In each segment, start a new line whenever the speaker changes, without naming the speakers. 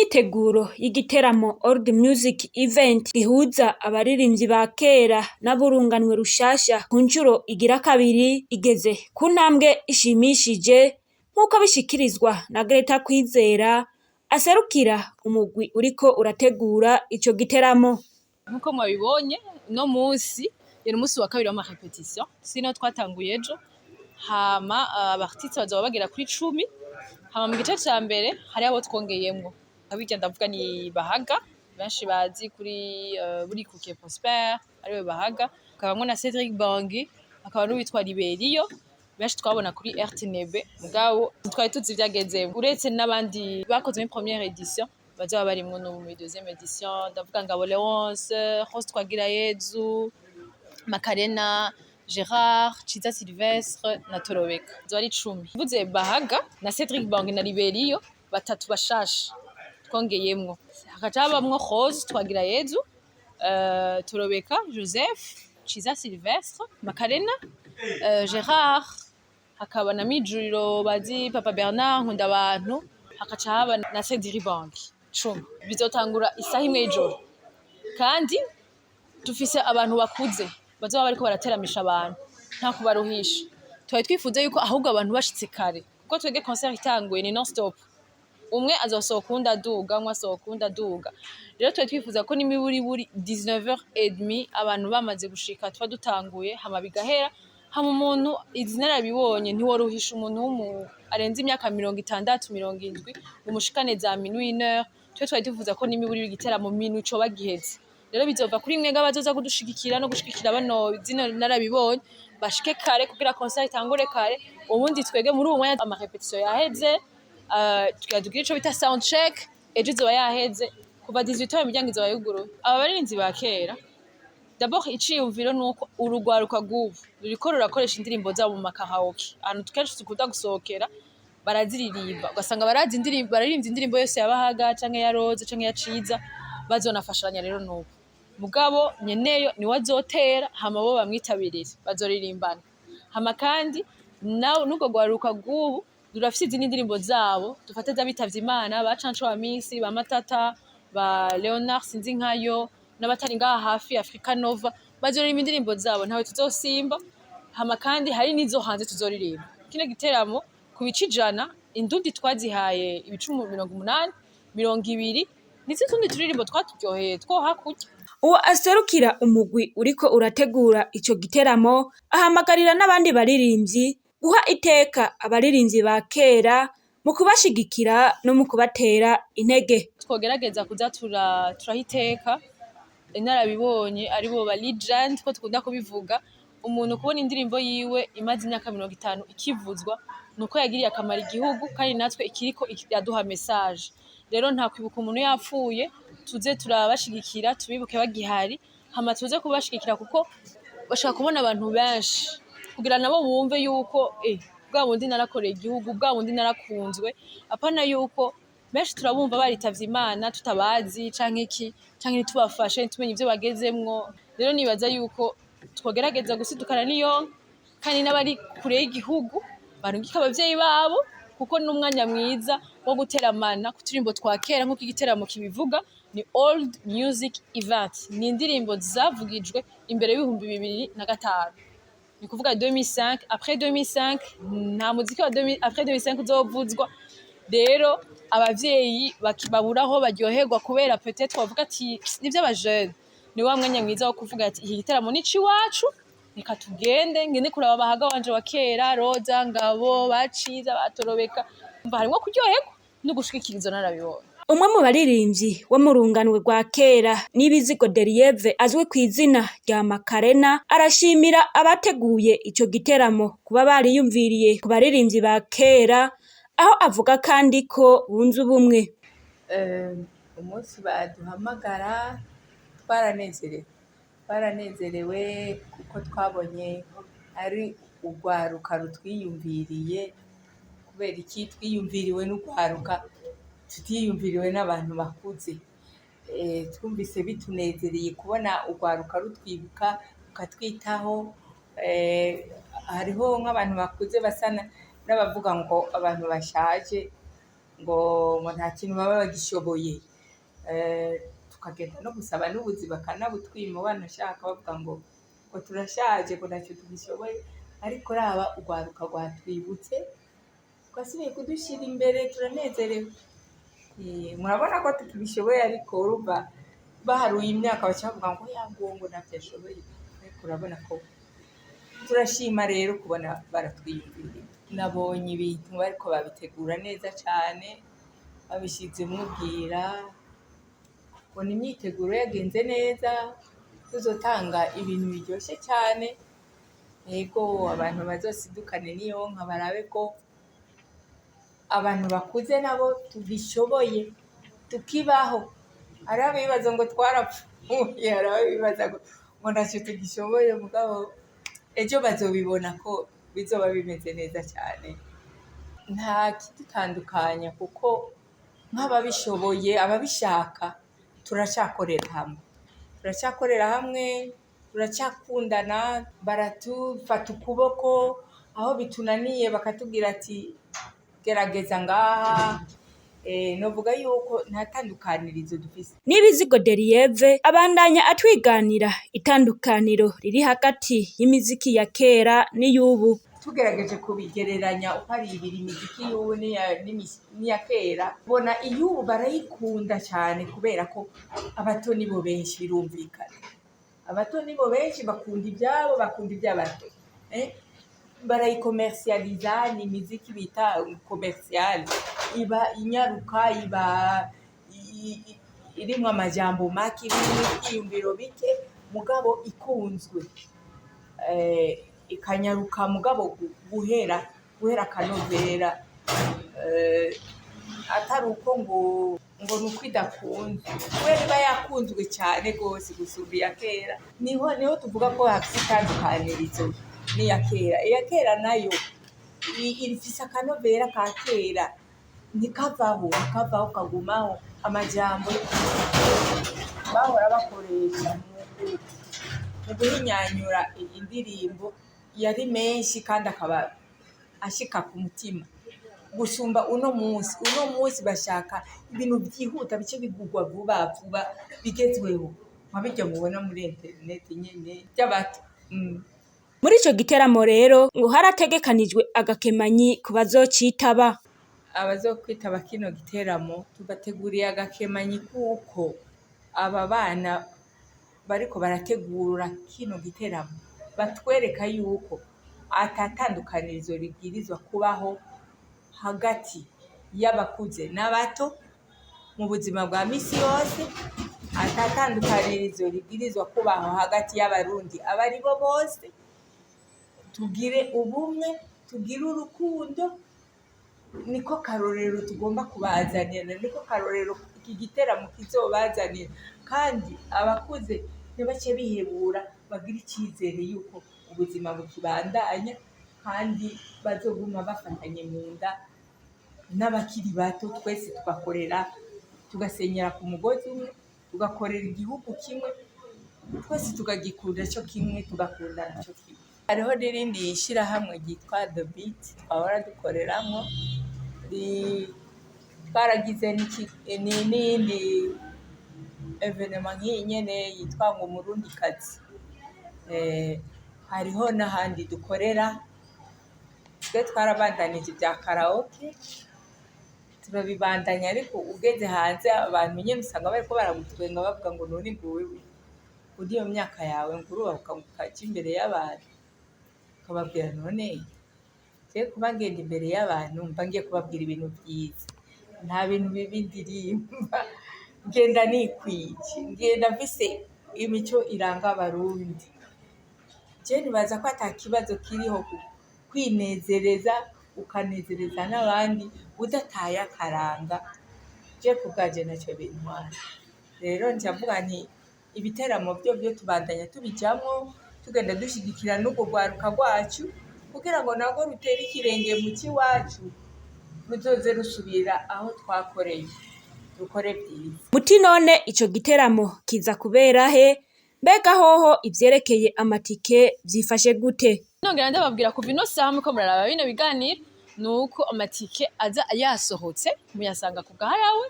Imyiteguro y'igiteramo Old Music Event gihuza abaririmbyi ba kera n'aburunganwe rushasha ku ncuro igira kabiri igeze ku ntambwe ishimishije nk'uko bishikirizwa na Greta Kwizera aserukira umugwi uriko urategura ico giteramo.
Nkuko mwabibonye no musi yari umusi wa kabiri w'ama repetition sino twatanguye ejo hama abartiste bazoba bagera kuri 10 hama mu gice ca mbere hari abo twongeyemwo abirya ndavuga ni Bahaga benshi bazi kuri buri kuke Prosper ariwe Bahaga akabamwo na Cedric Bangi akaba n'uwitwa Liberiyo benshi twabona kuri RTNB mugabo twari tuzi ivyagezemwo uretse n'abandi bakoze muri première édition bazoba barimwo no mu deuxième édition ndavuga ngabo Leonce Rose Twagirayezu Macarena Gérard Chiza Sylvestre na Torobeka zo ari 10 mvuze Bahaga na Cedric Bangi na Liberiyo batatu bashasha twongeyemwo hakacabamwo Rose Twagirayezu Torobeka Joseph Chiza Sylvestre Macarena Gérard hakaba na Mijuriro bazi Papa Bernard nkunda abantu hakacaba na Cedric Bangi 10 bizotangura isaha imwe y'ijoro kandi dufise abantu bakuze bazoba bariko barateramisha abantu nta kubaruhisha twari twifuze yuko ahubwo abantu bashitse kare kuko twege concert itanguye ni non stop umwe azosokunda aduga umwe asokunda aduga rero twari twifuza ko nimiburi 19h30 abantu bamaze gushika twa dutanguye hama bigahera hama umuntu izinara bibonye ntiworuhisha umuntu arenze imyaka 60 70 umushikane za minuit 1h twari twifuza ko nimiburi igiteramo minuit co bagiheze rero bizova kuri mwega bazoza kudushigikira no gushigikira bano zino narabibonye bashike kare kugira concert itangure kare ubundi twege muri uwo mwanya ama repetition yaheze tukadugira ico bita sound check ejo izoba yaheze kuva 18h imiryango izoba yuguruye aba barinzi ba kera d'abord iciyumviro nuko urugwaruka gubu ruriko rurakoresha indirimbo zabo mu makaraoke ahantu tukenshi tukunda gusohokera baraziririmba ugasanga bararirimba indirimbo yose yabahaga canke ya Rose canke ya Ciza bazonafashanya rero nuko mugabo nyeneyo ni wazotera hama bo bamwitabirira bazoririmbana hama kandi nawo nuko gwaruka gubu durafise izindi ndirimbo zabo dufate zabitavye Imana ba Canco wa Misi ba Matata ba Leonard Sinzinkayo n'abatari ngaha hafi Africa Nova bazoririmba indirimbo zabo ntawe tuzosimba hama kandi hari nizo hanze tuzoririmba kino giteramo ku bici 100 indundi twazihaye ibicumi 80 20 nizo tundi turirimbo twaturyoheye two hakurya.
Uwo aserukira umugwi uriko urategura ico giteramo ahamagarira n'abandi baririmbyi guha iteka abaririmbyi ba kera mu kubashigikira no mu kubatera intege.
Twogerageza kuza turahiteka inarabibonye aribo ba legend ko tukunda kubivuga umuntu kubona indirimbo yiwe imaze imyaka 50 ikivuzwa nuko yagiriye akamara igihugu kandi natwe ikiriko yaduha message rero nta kwibuka umuntu yapfuye tuze turabashigikira tubibuke bagihari hama tuze kubashigikira kuko bashaka kubona abantu benshi kugira nabo bumve yuko bwa bundi narakoreye igihugu bwa bundi narakunzwe apana yuko benshi turabumva baritavye Imana tutabazi canke iki canke nitubafashe tumenye ivyo bagezemwo rero nibaza yuko twogerageza gusidukana niyo kandi n'abari kure y'igihugu barungika abavyeyi babo kuko n'umwanya mwiza wo guteramana kuturimbo twakera nkuko igiteramo kibivuga ni Old Music Event ni indirimbo zavugijwe imbere y'ibihumbi 2005 ni kuvuga 2005 après 2005 nta muziki wa après 2005 uzovuzwa rero abavyeyi bakibaburaho baryoherwa kubera peut-être bavuga ati nivyo abajeune ni wa mwanya mwiza wo kuvuga ati iki giteramo ni ciwacu reka tugende ngende kuraba Bahaga wanje wa kera Roza Ngabo Baciza Batorobeka harimwo kuryoherwa no gushikiriza narabibonye.
Umwe mu baririmbyi wo mu runganwe rwa kera Nibizigo Derieve azwi kw'izina rya Macarena arashimira abateguye ico giteramo kuba bariyumviriye ku baririmbyi ba kera aho avuga kandi ko bunze ubumwe.
Umunsi baduhamagara twaranezerewe kuko twabonye ari urwaruka rutwiyumviriye kubera iki twiyumviriwe n'urwaruka tutiyumviriwe n'abantu bakuze twumvise bitunezereye kubona urwaruka rutwibuka ukatwitaho hariho nk'abantu bakuze basana n'abavuga ngo abantu bashaje ngo nta kintu baba bagishoboye. Tukagenda no gusaba n'ubuzi bakanabutwima banashaka bavuga ngo turashaje ngo ntacyo tugishoboye, ariko raba urwaruka rwatwibutse twasubiye kudushyira imbere, turanezerewe. Murabona ko tukibishoboye, ariko urumva baharuye imyaka baca bavuga ngo ngo ntacyo ashoboye, ariko urabona ko turashima rero kubona baratwiyumviriye. Nabonye ibintu bariko babitegura neza cyane, babishyizemo ubwira, mbona imyiteguro yagenze neza, tuzotanga ibintu biryoshye cyane. Yego, abantu bazosidukane n'iyonka barabe ko abantu bakuze nabo tubishoboye tukibaho. Hari abibaza ngo twarapfuye, hari abibaza ngo ntacyo tugishoboye, mugabo ejo bazobibona ko bizoba bimeze neza cyane. Nta kidutandukanya kuko nk'ababishoboye, ababishaka, turacyakorera hamwe, turacyakundana, baratufata ukuboko aho bitunaniye bakatubwira ati gerageza ngaha. Novuga yuko nta tandukanirizo dufise.
Nibizigo Derieve abandanya atwiganira itandukaniro riri hagati y'imiziki ya kera n'iyubu.
Tugerageje kubigereranya uko ari ibiri, imiziki y'ubu n'iya kera, bona iy'ubu barayikunda cyane kubera ko abato nibo benshi, birumvikana. Abato nibo benshi bakunda ibyabo, bakunda iby'abato. Barayikomercializa, ni imiziki bita commercial, iba inyaruka, iba irimo amajambo make, irimo ibyiyumviro bike, mugabo ikunzwe. Ikanyaruka mugabo guhera akanovera, atari uko ngo nuko idakunzwe, kubera iba yakunzwe cyane rwose gusumba iya kera. Niho tuvuga ko hafite itandukanirizo n'iya kera. Iya kera nayo ifise akanovera ka kera, ntikavaho kagumaho. Amajambo bahora bakoresha mu guhinyanyura indirimbo yari menshi kandi akaba ashika ku mutima gusumba uno munsi bashaka ibintu byihuta, bice bigurwa vuba bigezweho, nkabirya mubona muri internet nyene by'abato.
Muri ico giteramo rero ngo harategekanijwe agakemanyi ku bazocitaba.
Abazokwitaba kino giteramo tubateguriye agakemanyi kuko aba bana bariko barategura kino giteramo batwereka yuko atatandukanirizo ribwirizwa kubaho hagati y'abakuze n'abato mu buzima bwa misi yose. Atatandukanirizo ribwirizwa kubaho hagati y'abarundi abari bo bose. Tugire ubumwe, tugire urukundo, niko karorero tugomba kubazanira, niko karorero iki giteramo kizobazanira. Kandi abakuze ntibace bihebura, bagira icyizere yuko ubuzima bukibandanya kandi bazoguma bafatanye mu nda. N'abakiri bato twese tugasenyera ku mugozi umwe, tugakorera igihugu kimwe, twese tukagikunda cyo kimwe, tugakundana cyo kimwe. Hariho n'irindi shyirahamwe ryitwa The Beat twahora dukoreramo, twaragize n'iyindi evenema nk'iyi nyene yitwa ngo Umurundikazi. Hariho n'ahandi dukorera, twe twarabandanije bya karaoke, turabibandanya, ariko ugeze hanze abantu nyene usanga bariko baragutwenga bavuga ngo none nguwe uri iyo myaka yawe nguruba ukaja imbere y'abantu ukababwira none je kuba ngenda imbere y'abantu mba ngiye kubabwira ibintu byiza, nta bintu bibi ndirimba, ngenda nikwije, ngenda mfise imico iranga abarundi. Je nibaza ko ata kibazo kiriho kwinezereza, ukanezereza n'abandi udataye akaranga. Je kubwaje nacyo bintwara. Rero ncavuga nti ibiteramo byo tubandanya tubijamwo, tugenda dushigikira n'ubwo rwaruka rwacu kugira ngo nabwo rutere ikirenge mu cy'iwacu, ruzoze rusubira aho twakoreye, dukore byiza.
Muti none ico giteramo kiza kubera he? Mbega hoho ivyerekeye amatike vyifashe gute?
Nongera ndababwira kuva ino saha muko muraraba bino biganiro nuko amatike aza yasohotse muyasanga ku Gaharawe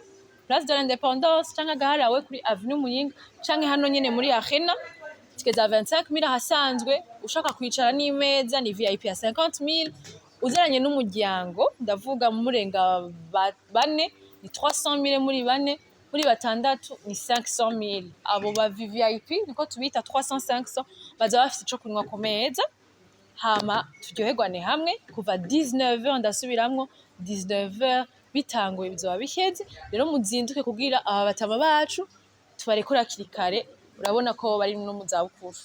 Place de l'Indépendance canke Gaharawe kuri Avenue Muyinga canke hano nyene muri Arena tike za 25,000 hasanzwe ushaka kwicara n'imeza ni VIP ya 50,000 uzaranye n'umuryango ndavuga murenga bane ni 300,000 muri bane muri batandatu ni 500,000 abo ba VIP niko tubita 300-500 baza bafite ico kunywa ku meza hama turyoherwane hamwe kuva 19h ndasubiramwo 19h bitanguye bizoba biheze rero muzinduke kugira aba batama bacu tubarekura kirikare urabona ko bari no mu zabukuru.